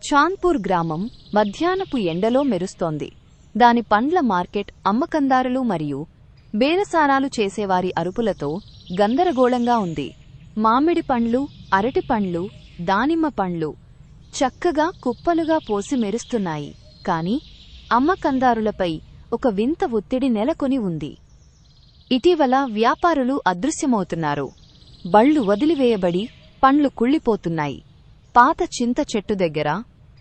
చాంద్పూర్ గ్రామం మధ్యాహ్నపు ఎండలో మెరుస్తోంది. దాని పండ్ల మార్కెట్ అమ్మకందారులు మరియు బేరసారాలు చేసేవారి అరుపులతో గందరగోళంగా ఉంది. మామిడి పండ్లు, అరటి పండ్లు, దానిమ్మ పండ్లు చక్కగా కుప్పలుగా పోసి మెరుస్తున్నాయి. కాని అమ్మకందారులపై ఒక వింత ఒత్తిడి నెలకొని ఉంది. ఇటీవల వ్యాపారులు అదృశ్యమవుతున్నారు. బళ్ళు వదిలివేయబడి పండ్లు కుళ్ళిపోతున్నాయి. పాత చింత చెట్టు దగ్గర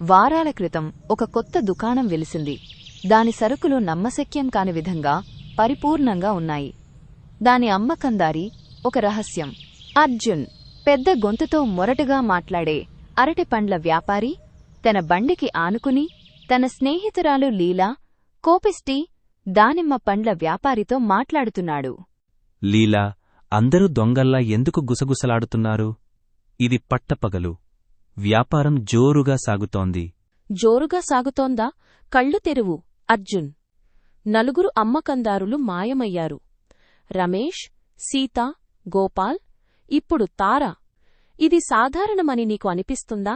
వారాల క్రితం ఒక కొత్త దుకాణం వెలిసింది. దాని సరుకులు నమ్మశక్యం కాని విధంగా పరిపూర్ణంగా ఉన్నాయి. దాని అమ్మకందారి ఒక రహస్యం. అర్జున్ పెద్ద గొంతుతో మొరటుగా మాట్లాడే అరటి పండ్ల వ్యాపారి తన బండికి ఆనుకుని తన స్నేహితురాలు లీలా, కోపిష్టి దానిమ్మ పండ్ల వ్యాపారితో మాట్లాడుతున్నాడు. లీలా, అందరూ దొంగల్లా ఎందుకు గుసగుసలాడుతున్నారు? ఇది పట్టపగలు. వ్యాపారం జోరుగా సాగుతోంది. జోరుగా సాగుతోందా? కళ్ళు తెరువు, అర్జున్. నలుగురు అమ్మకందారులు మాయమయ్యారు. రమేష్, సీత, గోపాల్, ఇప్పుడు తార. ఇది సాధారణమని నీకు అనిపిస్తుందా?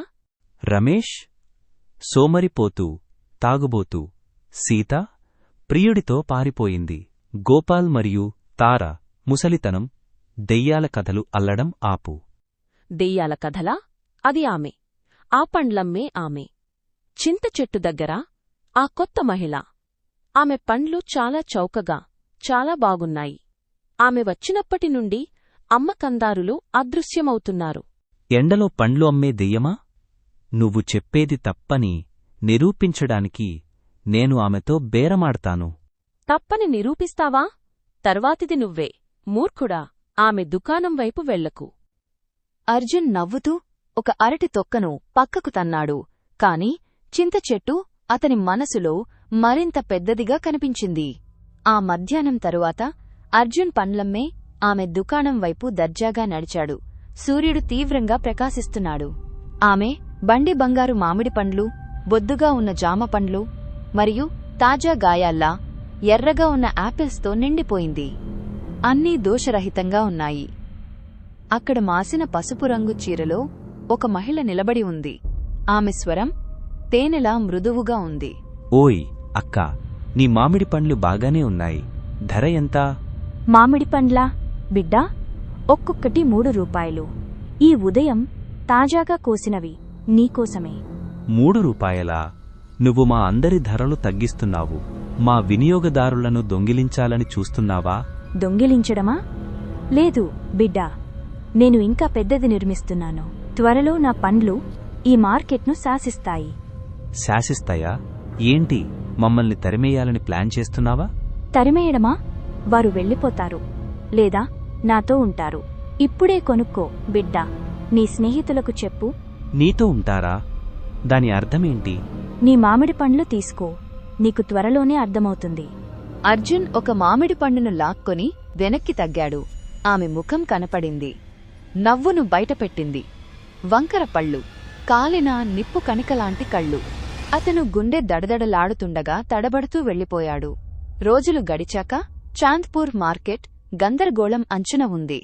రమేష్ సోమరిపోతూ, తాగుబోతూ. సీత ప్రియుడితో పారిపోయింది. గోపాల్ మరియు తార ముసలితనం, దెయ్యాల కథలు అల్లడం ఆపు. దెయ్యాల కథలా? అది ఆమె. ఆ పండ్లమ్మే ఆమె. చింత చెట్టు దగ్గర ఆ కొత్త మహిళ. ఆమె పండ్లు చాలా చౌకగా, చాలా బాగున్నాయి. ఆమె వచ్చినప్పటి నుండి అమ్మకందారులు అదృశ్యమవుతున్నారు. ఎండలో పండ్లు అమ్మే దెయ్యమా? నువ్వు చెప్పేది తప్పని నిరూపించడానికి నేను ఆమెతో బేరమాడతాను. తప్పని నిరూపిస్తావా? తర్వాతిది నువ్వే. మూర్ఖుడా, ఆమె దుకాణం వైపు వెళ్లకు. అర్జున్ నవ్వుతూ ఒక అరటి తొక్కను పక్కకు తన్నాడు. కాని చింతచెట్టు అతని మనసులో మరింత పెద్దదిగా కనిపించింది. ఆ మధ్యాహ్నం తరువాత అర్జున్ పండ్లమ్మే ఆమె దుకాణం వైపు దర్జాగా నడిచాడు. సూర్యుడు తీవ్రంగా ప్రకాశిస్తున్నాడు. ఆమె బండి బంగారు మామిడి పండ్లు, బొద్దుగా ఉన్న జామ పండ్లు మరియు తాజా గాయాల్లా ఎర్రగా ఉన్న యాపిల్స్తో నిండిపోయింది. అన్నీ దోషరహితంగా ఉన్నాయి. అక్కడ మాసిన పసుపు రంగు చీరలో ఒక మహిళ నిలబడి ఉంది. ఆమె స్వరం తేనెలా మృదువుగా ఉంది. ఓయ్ అక్కా, నీ మామిడి పండ్లు బాగానే ఉన్నాయి. ధర ఎంత? మామిడి పండ్లా బిడ్డా? ఒక్కొక్కటి 3 రూపాయలు. ఈ ఉదయం తాజాగా కోసినవి నీకోసమే. 3 రూపాయలా? నువ్వు మా అందరి ధరలు తగ్గిస్తున్నావు. మా వినియోగదారులను దొంగిలించాలని చూస్తున్నావా? దొంగిలించడమా? లేదు బిడ్డా, నేను ఇంకా పెద్దది నిర్మిస్తున్నాను. త్వరలో నా పండ్లు ఈ మార్కెట్ను శాసిస్తాయి. శాసిస్తాయా? ఏంటి, మమ్మల్ని తరిమేయాలని ప్లాన్ చేస్తున్నావా? తరిమేయడమా? వారు వెళ్ళిపోతారు, లేదా నాతో ఉంటారు. ఇప్పుడే కొనుక్కో బిడ్డా. నీ స్నేహితులకు చెప్పు. నీతో ఉంటారా? దాని అర్థమేంటి? నీ మామిడి పండ్లు తీసుకో. నీకు త్వరలోనే అర్థమవుతుంది. అర్జున్ ఒక మామిడి పండును లాక్కొని వెనక్కి తగ్గాడు. ఆమె ముఖం కనపడింది. నవ్వును బయటపెట్టింది. వంకర పళ్ళు, కాలిన నిప్పు కణికలాంటి కళ్ళు. అతను గుండె దడదడలాడుతుండగా తడబడుతూ వెళ్ళిపోయాడు. రోజులు గడిచాక చాంద్పూర్ మార్కెట్ గందరగోళం అంచున ఉంది.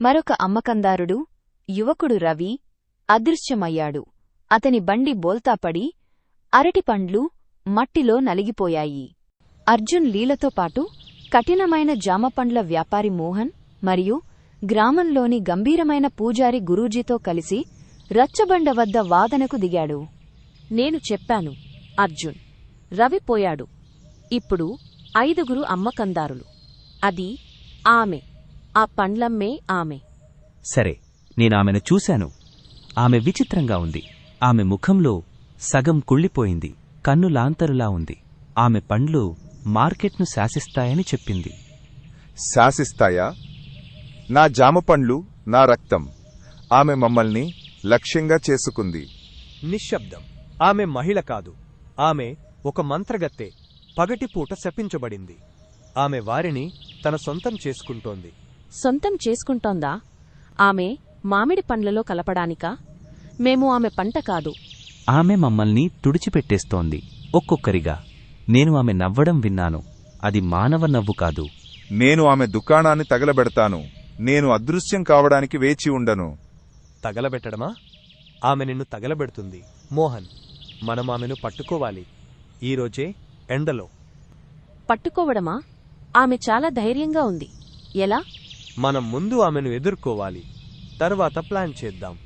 మరొక అమ్మకందారుడు, యువకుడు రవి, అదృశ్యమయ్యాడు. అతని బండి బోల్తాపడి అరటి పండ్లు మట్టిలో నలిగిపోయాయి. అర్జున్ లీలతో పాటు కఠినమైన జామపండ్ల వ్యాపారి మోహన్ మరియు గ్రామంలోని గంభీరమైన పూజారి గురూజీతో కలిసి రచ్చబండ వద్ద వాదనకు దిగాడు. నేను చెప్పాను అర్జున్. రవి పోయాడు. ఇప్పుడు 5 అమ్మకందారులు. అది ఆమె. ఆ పండ్లమ్మే ఆమె. సరే, నేనామెను చూశాను. ఆమె విచిత్రంగా ఉంది. ఆమె ముఖంలో సగం కుళ్ళిపోయింది. కన్ను లాంతరులా ఉంది. ఆమె పండ్లు మార్కెట్ను శాసిస్తాయని చెప్పింది. శాసిస్తాయా? నా జామపండ్లు నా రక్తం. ఆమె మమ్మల్ని లక్ష్యంగా చేసుకుంది. నిశ్శబ్దం. ఆమె మహిళ కాదు. ఆమె ఒక మంత్రగత్తె. పగటిపూట శపించబడింది. ఆమె వారిని తన సొంతం చేసుకుంటోంది. సొంతం చేసుకుంటోందా? ఆమె మామిడి పండ్లలో కలపడానికా? మేము ఆమె పంట కాదు. ఆమె మమ్మల్ని తుడిచిపెట్టేస్తోంది ఒక్కొక్కరిగా. నేను ఆమె నవ్వడం విన్నాను. అది మానవ నవ్వు కాదు. నేను ఆమె దుకాణాన్ని తగలబెడతాను. నేను అదృశ్యం కావడానికి వేచి ఉండను. తగలబెట్టడమా? ఆమె నిన్ను తగలబెడుతుంది. మోహన్, మనం ఆమెను పట్టుకోవాలి, ఈరోజే ఎండలో. పట్టుకోవడమా? ఆమె చాలా ధైర్యంగా ఉంది. ఎలా? మనం ముందు ఆమెను ఎదుర్కోవాలి, తర్వాత ప్లాన్ చేద్దాం.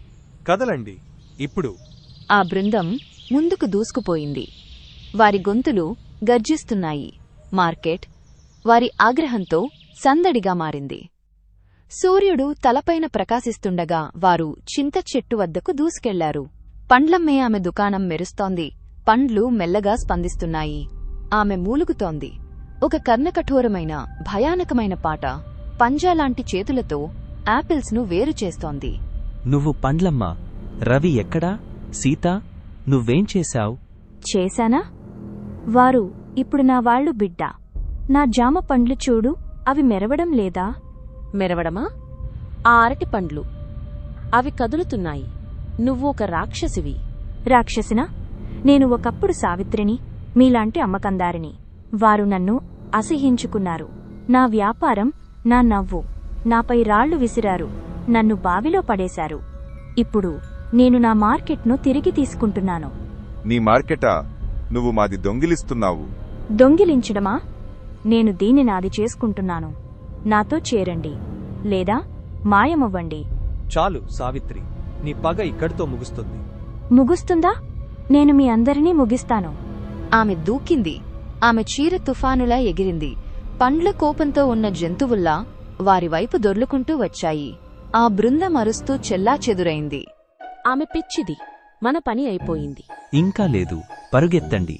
కదలండి ఇప్పుడు. ఆ బృందం ముందుకు దూసుకుపోయింది. వారి గొంతులు గర్జిస్తున్నాయి. మార్కెట్ వారి ఆగ్రహంతో సందడిగా మారింది. సూర్యుడు తలపైన ప్రకాశిస్తుండగా వారు చింత చెట్టు వద్దకు దూసుకెళ్లారు. పండ్లమ్మే ఆమె దుకాణం మెరుస్తోంది. పండ్లు మెల్లగా స్పందిస్తున్నాయి. ఆమె మూలుగుతోంది. ఒక కర్ణకఠోరమైన భయానకమైన పాట పంజాలాంటి చేతులతో యాపిల్స్ను వేరు చేస్తోంది. నువ్వు పండ్లమ్మా? రవి ఎక్కడా? సీత, నువ్వేం చేశావ్? చేశానా? వారు ఇప్పుడు నా వాళ్ళు బిడ్డా. నా జామ పండ్లు చూడు, అవి మెరవడం లేదా? మెరవడమా? ఆ అరటి పండ్లు, అవి కదులుతున్నాయి. నువ్వు ఒక రాక్షసివి. రాక్షసినా? నేను ఒకప్పుడు సావిత్రిని, మీలాంటి అమ్మకందారిని. వారు నన్ను అసహ్యించుకున్నారు. నా వ్యాపారం, నా నవ్వు, నాపై రాళ్లు విసిరారు. నన్ను బావిలో పడేశారు. ఇప్పుడు నేను నా మార్కెట్ను తిరిగి తీసుకుంటున్నాను. నీ మార్కెటా? నువ్వు మాది దొంగిలిస్తున్నావు. దొంగిలించడమా? నేను దీన్ని నాది చేసుకుంటున్నాను. నాతో చేరండి, లేదా మాయమవ్వండి. చాలు సావిత్రి, నీ పగ ఇక్కడితో ముగుస్తుంది. ముగుస్తుందా? నేను మీ అందరినీ ముగిస్తాను. ఆమె దూకింది. ఆమె చీర తుఫానులా ఎగిరింది. పండ్ల కోపంతో ఉన్న జంతువుల్లా వారివైపు దొర్లుకుంటూ వచ్చాయి. ఆ బృందం అరుస్తూ చెల్లాచెదురైంది. ఆమె పిచ్చిది. మన పని అయిపోయింది. ఇంకా లేదు, పరుగెత్తండి.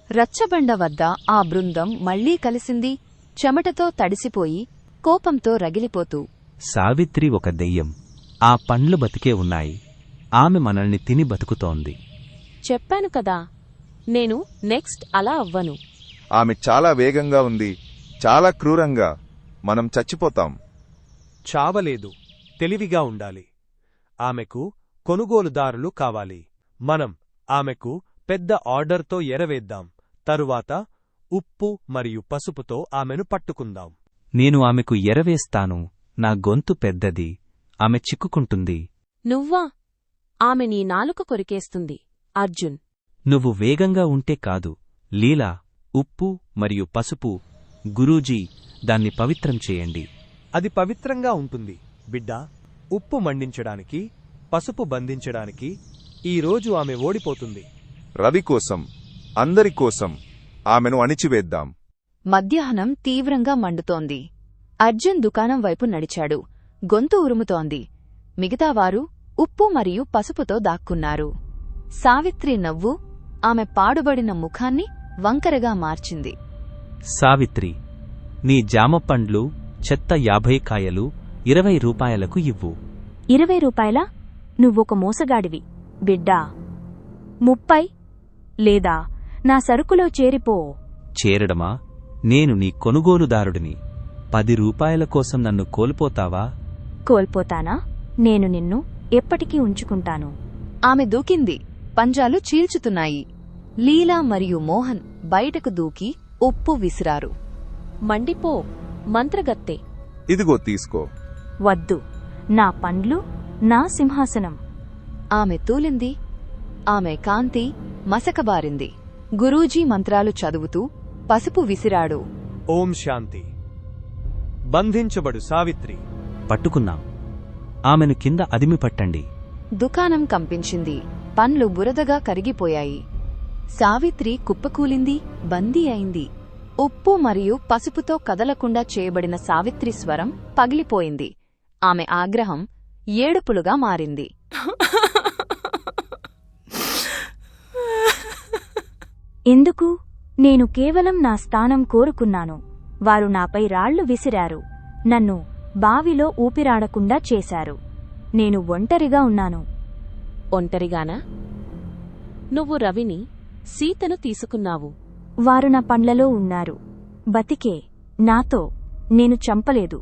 రచ్చబండ వద్ద ఆ బృందం మళ్లీ కలిసింది. చెమటతో తడిసిపోయి, కోపంతో రగిలిపోతూ. సావిత్రి ఒక దెయ్యం. ఆ పండ్లు బతికే ఉన్నాయి. ఆమె మనల్ని తిని బతుకుతోంది. చెప్పాను కదా, నేను నెక్స్ట్ అలా అవ్వను. ఆమె చాలా వేగంగా ఉంది, చాలా క్రూరంగా. మనం చచ్చిపోతాం. చావలేదు, తెలివిగా ఉండాలి. ఆమెకు కొనుగోలుదారులు కావాలి. మనం ఆమెకు పెద్ద ఆర్డర్తో ఎరవేద్దాం. తరువాత ఉప్పు మరియు పసుపుతో ఆమెను పట్టుకుందాం. నేను ఆమెకు ఎరవేస్తాను. నా గొంతు పెద్దది, ఆమె చిక్కుకుంటుంది. నువ్వా? ఆమె నీ నాలుక కొరికేస్తుంది. అర్జున్, నువ్వు వేగంగా ఉంటే కాదు. లీలా, ఉప్పు మరియు పసుపు. గురూజీ, దాన్ని పవిత్రం చేయండి. అది పవిత్రంగా ఉంటుంది బిడ్డా. ఉప్పు మండించడానికి, పసుపు బంధించడానికి. ఈరోజు ఆమె ఓడిపోతుంది. రవి కోసం, అందరి కోసం ఆమెను అణిచివేద్దాం. మధ్యాహ్నం తీవ్రంగా మండుతోంది. అర్జున్ దుకాణం వైపు నడిచాడు. గొంతు ఉరుముతోంది. మిగతావారు ఉప్పు మరియు పసుపుతో దాక్కున్నారు. సావిత్రి నవ్వు ఆమె పాడుబడిన ముఖాన్ని వంకరగా మార్చింది. సావిత్రి, నీ జామపండ్లు చెత్త 50 కాయలు 20 రూపాయలకు ఇవ్వు. 20 రూపాయలా? నువ్వొక మోసగాడివి బిడ్డా. 30 లేదా నా సరుకులో చేరిపో. చేరడమా? నేను నీ కొనుగోలుదారుడిని. 10 రూపాయల కోసం నన్ను కోల్పోతావా? కోల్పోతానా? నేను నిన్ను ఎప్పటికీ ఉంచుకుంటాను. ఆమె దూకింది. పంజాలు చీల్చుతున్నాయి. లీలా మరియు మోహన్ బయటకు దూకి ఉప్పు విసిరారు. మండిపో మంత్రగత్తె. ఇదిగో తీసుకో. వద్దు, నా పండ్లు, నా సింహాసనం. ఆమె తూలింది. ఆమె కాంతి మసకబారింది. గురూజీ మంత్రాలు చదువుతూ పసుపు విసిరాడు. ఓం శాంతి. బంధించబడు సావిత్రి. పట్టుకున్నాం. ఆమెను కింద అదిమి పట్టండి. దుకాణం కంపించింది. పండ్లు బురదగా కరిగిపోయాయి. సావిత్రి కుప్పకూలింది, బందీ అయింది. ఉప్పు మరియు పసుపుతో కదలకుండా చేయబడిన సావిత్రి స్వరం పగిలిపోయింది. ఆమె ఆగ్రహం ఏడుపులుగా మారింది. ఎందుకు? నేను కేవలం నా స్థానం కోరుకున్నాను. వారు నాపై రాళ్లు విసిరారు. నన్ను బావిలో ఊపిరాడకుండా చేశారు. నేను ఒంటరిగా ఉన్నాను. ఒంటరిగానా? నువ్వు రవిని, సీతను తీసుకున్నావు. వారు నా పండ్లలో ఉన్నారు. బతికే, నాతో. నేను చంపలేదు.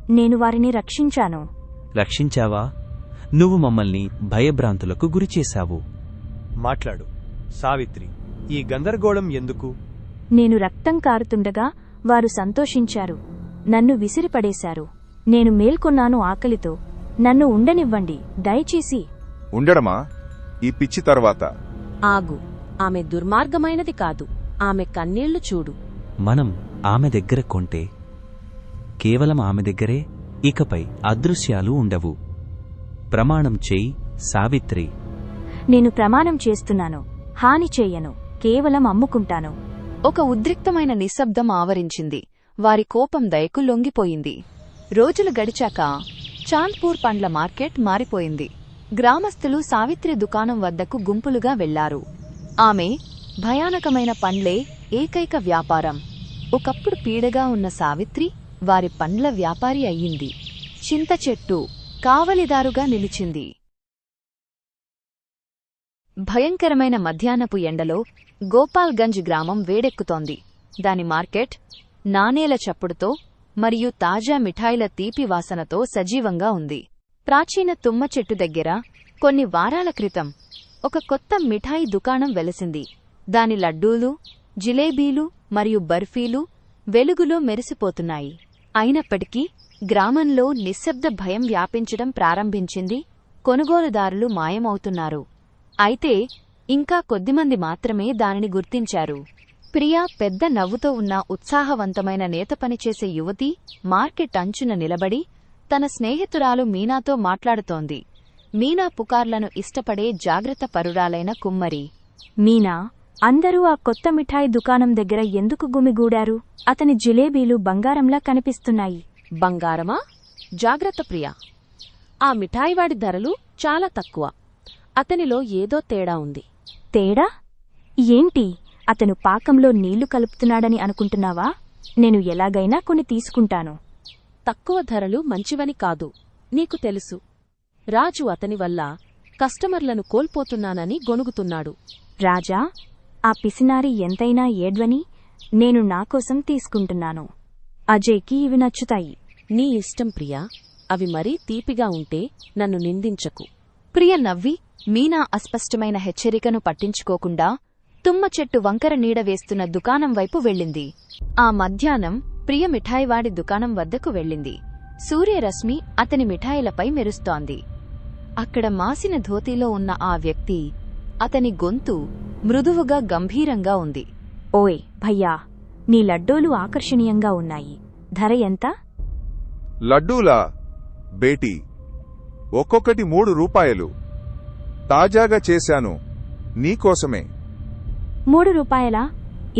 నేను వారిని రక్షించాను. రక్షించావా? నువ్వు మమ్మల్ని భయభ్రాంతులకు గురిచేశావు. మాట్లాడు సావిత్రి. ఈ గందరగోళం ఎందుకు? నేను రక్తం కారుతుండగా వారు సంతోషించారు. నన్ను విసిరిపడేశారు. నేను మేల్కొన్నాను ఆకలితో. నన్ను ఉండనివ్వండి, దయచేసి. ఉండడమా ఈ పిచ్చి తర్వాత? ఆగు, ఆమె దుర్మార్గమైనది కాదు. ఆమె కన్నీళ్లు చూడు. మనం ఆమె దగ్గర కొంటే కేవలం ఆమె దగ్గరే ఇకపై అదృశ్యాలు ఉండవు. ప్రమాణం చెయ్యి సావిత్రి. నేను ప్రమాణం చేస్తున్నాను, హాని చెయ్యను, కేవలం అమ్ముకుంటాను. ఒక ఉద్రిక్తమైన నిశ్శబ్దం ఆవరించింది. వారి కోపం దయకు లొంగిపోయింది. రోజులు గడిచాక చాంద్పూర్ పండ్ల మార్కెట్ మారిపోయింది. గ్రామస్తులు సావిత్రి దుకాణం వద్దకు గుంపులుగా వెళ్లారు. ఆమె భయానకమైన పండ్లే ఏకైక వ్యాపారం. ఒకప్పుడు పీడగా ఉన్న సావిత్రి వారి పండ్ల వ్యాపారి అయ్యింది. చింత చెట్టు కావలిదారుగా నిలిచింది. భయంకరమైన మధ్యాహ్నపు ఎండలో గోపాల్గంజ్ గ్రామం వేడెక్కుతోంది. దాని మార్కెట్ నాణేల చప్పుడుతో మరియు తాజా మిఠాయిల తీపి వాసనతో సజీవంగా ఉంది. ప్రాచీన తుమ్మ చెట్టు దగ్గర కొన్ని వారాల క్రితం ఒక కొత్త మిఠాయి దుకాణం వెలసింది. దాని లడ్డూలు, జిలేబీలు మరియు బర్ఫీలు వెలుగులో మెరిసిపోతున్నాయి. అయినప్పటికీ గ్రామంలో నిశ్శబ్ద భయం వ్యాపించడం ప్రారంభించింది. కొనుగోలుదారులు మాయమవుతున్నారు. అయితే ఇంకా కొద్దిమంది మాత్రమే దానిని గుర్తించారు. ప్రియా పెద్ద నవ్వుతో ఉన్న ఉత్సాహవంతమైన నేత పనిచేసే యువతి మార్కెట్ అంచున నిలబడి తన స్నేహితురాలు మీనాతో మాట్లాడుతోంది. మీనా పుకార్లను ఇష్టపడే జాగ్రత్త పరురాలైన కుమ్మరి. మీనా, అందరూ ఆ కొత్త మిఠాయి దుకాణం దగ్గర ఎందుకు గుమిగూడారు? అతని జిలేబీలు బంగారంలా కనిపిస్తున్నాయి. బంగారమా? జాగ్రత్త ప్రియా. ఆ మిఠాయివాడి ధరలు చాలా తక్కువ. అతనిలో ఏదో తేడా ఉంది. తేడా? ఏంటి? అతను పాకంలో నీళ్లు కలుపుతున్నాడని అనుకుంటున్నావా? నేను ఎలాగైనా కొని తీసుకుంటాను. తక్కువ ధరలు మంచివని కాదు, నీకు తెలుసు. రాజు అతని వల్ల కస్టమర్లను కోల్పోతున్నానని గొణుగుతున్నాడు. రాజా, ఆ పిసినారి ఎంతైనా ఏడ్వని నేను నాకోసం తీసుకుంటున్నాను. అజయ్కి ఇవి నచ్చుతాయి. నీ ఇష్టం ప్రియా. అవి మరీ తీపిగా ఉంటే నన్ను నిందించకు. ప్రియ నవ్వి మీనా అస్పష్టమైన హెచ్చరికను పట్టించుకోకుండా తుమ్మ చెట్టు వంకర నీడ వేస్తున్న దుకాణం వైపు వెళ్ళింది. ఆ మధ్యాహ్నం ప్రియ మిఠాయివాడి దుకాణం వద్దకు వెళ్ళింది. సూర్యరశ్మి అతని మిఠాయిలపై మెరుస్తోంది. అక్కడ మాసిన ధోతీలో ఉన్న ఆ వ్యక్తి, అతని గొంతు మృదువుగా గంభీరంగా ఉంది. ఓయ్ భయ్యా, నీ లడ్డూలు ఆకర్షణీయంగా ఉన్నాయి. ధర ఎంత? లడ్డూలా బేటీ? ఒక్కొక్కటి 3 రూపాయలు. తాజాగా చేశాను, నీకోసమే. 3 రూపాయలా?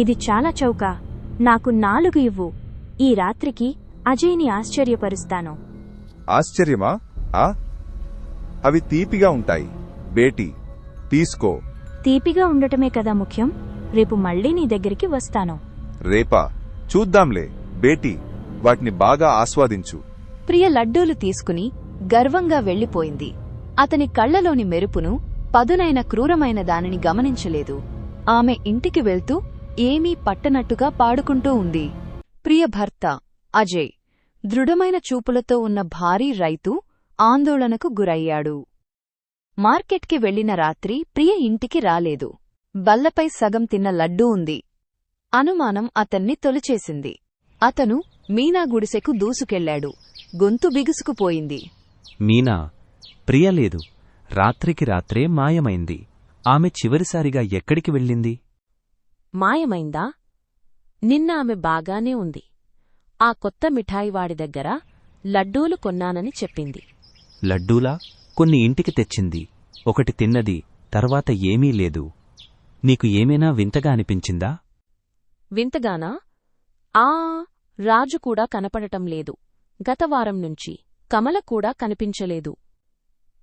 ఇది చాలా చౌక. నాకు 4 ఇవ్వు. ఈ రాత్రికి అజయ్ని ఆశ్చర్యపరుస్తాను. ఆశ్చర్యమా? అవి తీపిగా ఉంటాయి బేటీ, తీసుకో. తీపిగా ఉండటమే కదా ముఖ్యం. రేపు మళ్ళీ నీ దగ్గరికి వస్తాను. రేపా? చూద్దాంలే బేటీ, వాటిని బాగా ఆస్వాదించు. ప్రియ లడ్డూలు తీసుకుని గర్వంగా వెళ్లిపోయింది. అతని కళ్లలోని మెరుపును, పదునైన క్రూరమైన దానిని గమనించలేదు. ఆమె ఇంటికి వెళ్తూ ఏమీ పట్టనట్టుగా పాడుకుంటూ ఉంది. ప్రియ భర్త అజయ్ దృఢమైన చూపులతో ఉన్న భారీ రైతు ఆందోళనకు గురయ్యాడు. మార్కెట్కి వెళ్లిన రాత్రి ప్రియ ఇంటికి రాలేదు. బల్లపై సగం తిన్న లడ్డూ ఉంది. అనుమానం అతన్ని తొలిచేసింది. అతను మీనా గుడిసెకు దూసుకెళ్లాడు. గొంతు బిగుసుకుపోయింది. మీనా ప్రియలేదు. రాత్రికి రాత్రే మాయమైంది. ఆమె చివరిసారిగా ఎక్కడికి వెళ్ళింది? మాయమైందా? నిన్న ఆమె బాగానే ఉంది. ఆ కొత్త మిఠాయివాడి దగ్గర లడ్డూలు కొన్నానని చెప్పింది. లడ్డూలా? కొన్ని ఇంటికి తెచ్చింది. ఒకటి తిన్నది, తర్వాత ఏమీ లేదు. నీకు ఏమైనా వింతగా అనిపించిందా? వింతగానా? రాజు కూడా కనపడటం లేదు. గతవారం నుంచి కమల కూడా కనిపించలేదు.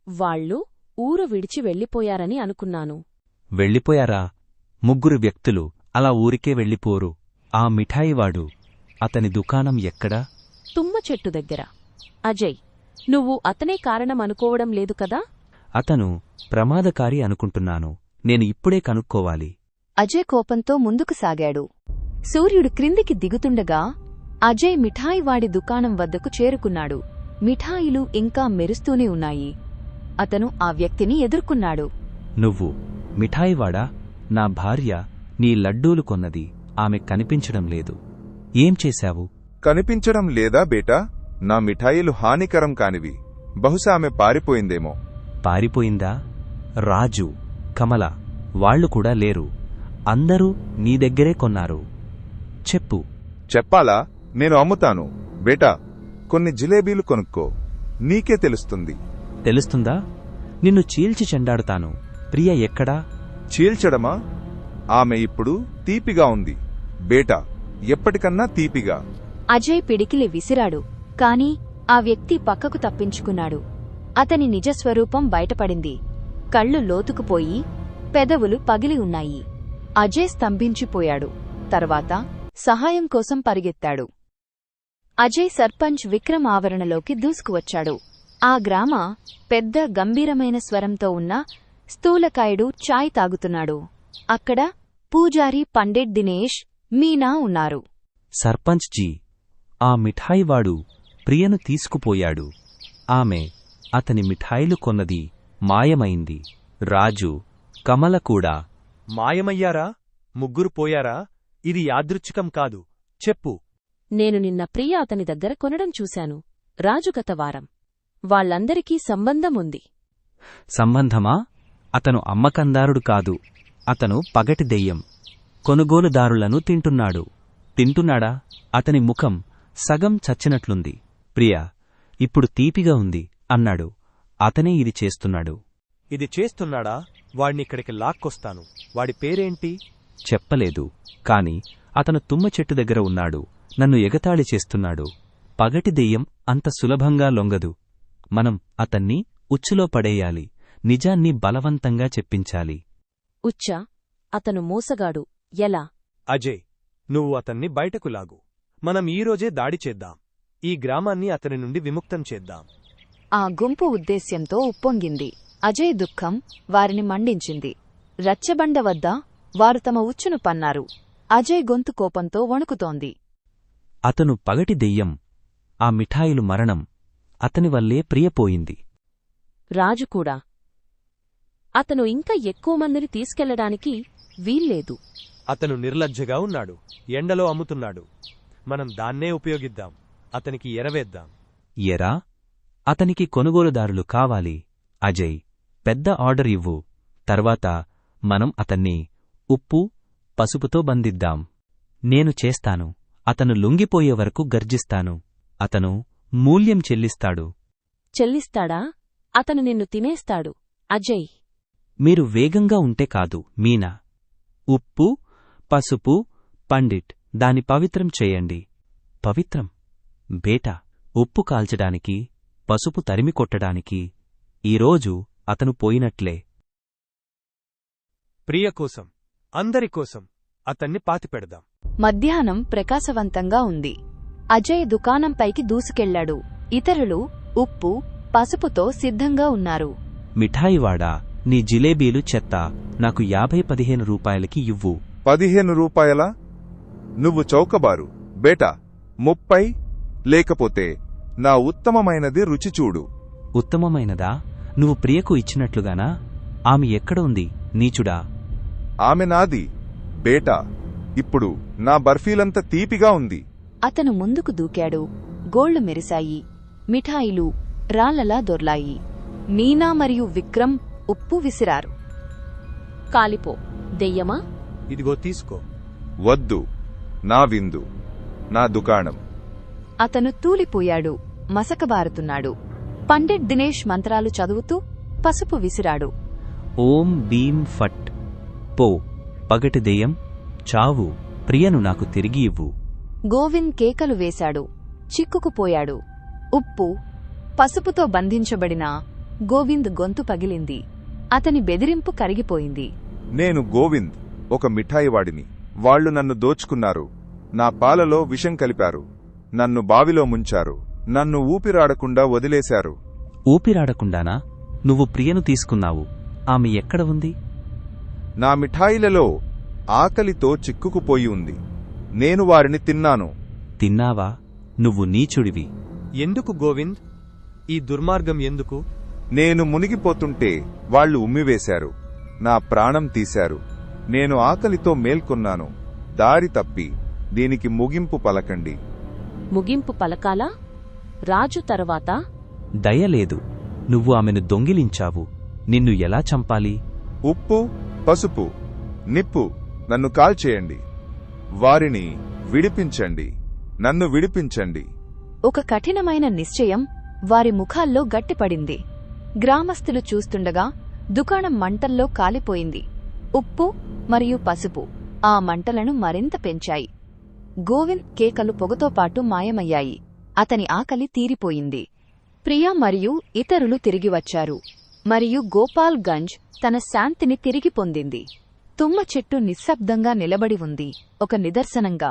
వాళ్ళు ఊరు విడిచి వెళ్ళిపోయారని అనుకున్నాను. వెళ్ళిపోయారా? 3 వ్యక్తులు అలా ఊరికే వెళ్ళిపోరు. ఆ మిఠాయివాడు, అతని దుకాణం ఎక్కడా? తుమ్మ చెట్టు దగ్గర. అజయ్, నువ్వు అతనే కారణమనుకోవడం లేదు కదా? అతను ప్రమాదకారి అనుకుంటున్నాను. నేను ఇప్పుడే కనుక్కోవాలి. అజయ్ కోపంతో ముందుకు సాగాడు. సూర్యుడు క్రిందికి దిగుతుండగా అజయ్ మిఠాయివాడి దుకాణం వద్దకు చేరుకున్నాడు. మిఠాయిలు ఇంకా మెరుస్తూనే ఉన్నాయి. అతను ఆ వ్యక్తిని ఎదుర్కొన్నాడు. నువ్వు మిఠాయివాడా? నా భార్య నీ లడ్డూలు కొన్నది. ఆమె కనిపించడం లేదు. ఏం చేశావు? కనిపించడం లేదా బేటా? నా మిఠాయిలు హానికరం కానివి. బహుశా ఆమె పారిపోయిందేమో. పారిపోయిందా? రాజు, కమల వాళ్ళు కూడా లేరు. అందరూ నీ దగ్గరే కొన్నారు. చెప్పు. చెప్పాలా? నేను అమ్ముతాను. బేటా, కొన్ని జిలేబీలు కొనుక్కో. నీకే తెలుస్తుంది. తెలుస్తుందా? నిన్ను చీల్చి చెండాడుతాను. ప్రియ ఎక్కడా? చీల్చడమా? ఆమె ఇప్పుడు తీపిగా ఉంది. బేటా, ఎప్పటికన్నా తీపిగా. అజయ్ పిడికిలి విసిరాడు, కాని ఆ వ్యక్తి పక్కకు తప్పించుకున్నాడు. అతని నిజస్వరూపం బయటపడింది. కళ్ళు లోతుకుపోయి పెదవులు పగిలి ఉన్నాయి. అజయ్ స్తంభించిపోయాడు. తర్వాత సహాయం కోసం పరిగెత్తాడు. అజయ్ సర్పంచ్ విక్రమ్ ఆవరణలోకి దూసుకువచ్చాడు. ఆ గ్రామ పెద్ద గంభీరమైన స్వరంతో ఉన్న స్థూలకాయుడు చాయ్ తాగుతున్నాడు. అక్కడ పూజారి పండిట్ దినేష్, మీనా ఉన్నారు. సర్పంచ్ జీ, ఆ మిఠాయివాడు ప్రియను తీసుకుపోయాడు. ఆమె అతని మిఠాయిలు కొన్నది మాయమైంది. రాజు, కమల కూడా. మాయమయ్యారా? ముగ్గురు పోయారా? ఇది యాదృచ్ఛికం కాదు. చెప్పు. నేను నిన్న ప్రియ అతని దగ్గర కొనడం చూశాను. రాజు గత వారం. వాళ్ళందరికీ సంబంధం ఉంది. సంబంధమా? అతను అమ్మకందారుడు కాదు. అతను పగటి దెయ్యం. కొనుగోలుదారులను తింటున్నాడా? అతని ముఖం సగం చచ్చినట్లుంది. ప్రియా, ఇప్పుడు తీపిగా ఉంది అన్నాడు. అతనే ఇది చేస్తున్నాడు. ఇది చేస్తున్నాడా? వాడినిక్కడికి లాక్కొస్తాను. వాడి పేరేంటి? చెప్పలేదు. కాని అతను తుమ్మ చెట్టు దగ్గర ఉన్నాడు. నన్ను ఎగతాళి చేస్తున్నాడు. పగటి దెయ్యం అంత సులభంగా లొంగదు. మనం అతన్ని ఉచ్చులో పడేయాలి. నిజాన్ని బలవంతంగా చెప్పించాలి. ఉచ్చ, అతను మోసగాడు. ఎలా? అజయ్, నువ్వు అతన్ని బయటకు లాగు. మనం ఈరోజే దాడి చేద్దాం. ఈ గ్రామాన్ని అతని నుండి విముక్తం చేద్దాం. ఆ గుంపు ఉద్దేశ్యంతో ఉప్పొంగింది. అజయ్ దుఃఖం వారిని మండించింది. రచ్చబండ వద్ద వారు తమ ఉచ్చును పన్నారు. అజయ్ గొంతు కోపంతో వణుకుతోంది. అతను పగటి దెయ్యం. ఆ మిఠాయిలు మరణం. అతని వల్లే ప్రియపోయింది. రాజు కూడా. అతను ఇంకా ఎక్కువ మందిని తీసుకెళ్లడానికి వీల్లేదు. అతను నిర్లజ్జగా ఉన్నాడు. ఎండలో అమ్ముతున్నాడు. మనం దాన్నే ఉపయోగిద్దాం. అతనికి ఎరవేద్దాం. ఎరా? అతనికి కొనుగోలుదారులు కావాలి. అజయ్, పెద్ద ఆర్డర్ ఇవ్వు. తర్వాత మనం అతన్ని ఉప్పు, పసుపుతో బంధిద్దాం. నేను చేస్తాను. అతను లొంగిపోయే వరకు గర్జిస్తాను. అతను మూల్యం చెల్లిస్తాడు. చెల్లిస్తాడా? అతను నిన్ను తినేస్తాడు. అజయ్, మీరు వేగంగా ఉంటే కాదు. మీనా, ఉప్పు, పసుపు, పండిట్, దాని పవిత్రం చేయండి. పవిత్రం? బేటా, ఉప్పు కాల్చడానికి, పసుపు తరిమి కొట్టడానికి. ఈరోజు అతను పోయినట్లే. ప్రియ కోసం, అందరి కోసం అతన్ని పాతిపెడదాం. మధ్యాహ్నం ప్రకాశవంతంగా ఉంది. అజయ్ దుకాణంపైకి దూసుకెళ్లాడు. ఇతరులు ఉప్పు, పసుపుతో సిద్ధంగా ఉన్నారు. మిఠాయివాడా, నీ జిలేబీలు చెత్త. నాకు 50-15 రూపాయలకి ఇవ్వు. 15 రూపాయలా? నువ్వు చౌకబారు. బేటా, 30, లేకపోతే నా ఉత్తమమైనది రుచి చూడు. ఉత్తమమైనదా? నువ్వు ప్రియకు ఇచ్చినట్లుగానా? ఆమె ఎక్కడ ఉంది, నీచుడా? ఆమె నాది. బేటా, ఇప్పుడు నా బర్ఫీలంత తీపిగా ఉంది. అతను ముందుకు దూకాడు. గోళ్లు మెరిశాయి. మిఠాయిలు రాళ్లలా దొర్లాయి. మీనా మరియు విక్రమ్ ఉప్పు విసిరారు. కాలిపో, దెయ్యమా! ఇదిగో తీసుకో. వద్దు, నా విందు, నా దుకాణం. అతను తూలిపోయాడు. మసకబారుతున్నాడు. పండిట్ దినేష్ మంత్రాలు చదువుతూ పసుపు విసిరాడు. ఓం భీం ఫట్. పో, పగటి దెయ్యం, చావు. ప్రియను నాకు తిరిగి ఇవ్వు. గోవింద్ కేకలు వేశాడు. చిక్కుకుపోయాడు. ఉప్పు, పసుపుతో బంధించబడిన గోవింద్ గొంతు పగిలింది. అతని బెదిరింపు కరిగిపోయింది. నేను గోవింద్, ఒక మిఠాయివాడిని. వాళ్లు నన్ను దోచుకున్నారు. నా పాలలో విషం కలిపారు. నన్ను బావిలో ముంచారు. నన్ను ఊపిరాడకుండా వదిలేశారు. ఊపిరాడకుండానా? నువ్వు ప్రియను తీసుకున్నావు. ఆమె ఎక్కడ ఉంది? నా మిఠాయిలలో ఆకలితో చిక్కుకుపోయి ఉంది. నేను వారిని తిన్నాను. తిన్నావా? నువ్వు నీచుడివి. ఎందుకు గోవింద్? ఈ దుర్మార్గం ఎందుకు? నేను మునిగిపోతుంటే వాళ్లు ఉమ్మివేశారు. నా ప్రాణం తీశారు. నేను ఆకలితో మేల్కొన్నాను. దారి తప్పి దీనికి ముగింపు పలకండి. ముగింపు పలకాలా? రాజు తర్వాత దయలేదు. నువ్వు ఆమెను దొంగిలించావు. నిన్ను ఎలా చంపాలి? ఉప్పు, పసుపు, నిప్పు, నన్ను కాల్చేయండి. వారిని విడిపించండి, నన్ను విడిపించండి. ఒక కఠినమైన నిశ్చయం వారి ముఖాల్లో గట్టిపడింది. గ్రామస్తులు చూస్తుండగా దుకాణం మంటల్లో కాలిపోయింది. ఉప్పు మరియు పసుపు ఆ మంటలను మరింత పెంచాయి. గోవింద్ కేకలు పొగతో పాటు మాయమయ్యాయి. అతని ఆకలి తీరిపోయింది. ప్రియా మరియు ఇతరులు తిరిగి వచ్చారు, మరియు గోపాల్ గంజ్ తన శాంతిని తిరిగి పొందింది. తుమ్మ చెట్టు నిశ్శబ్దంగా నిలబడి ఉంది, ఒక నిదర్శనంగా.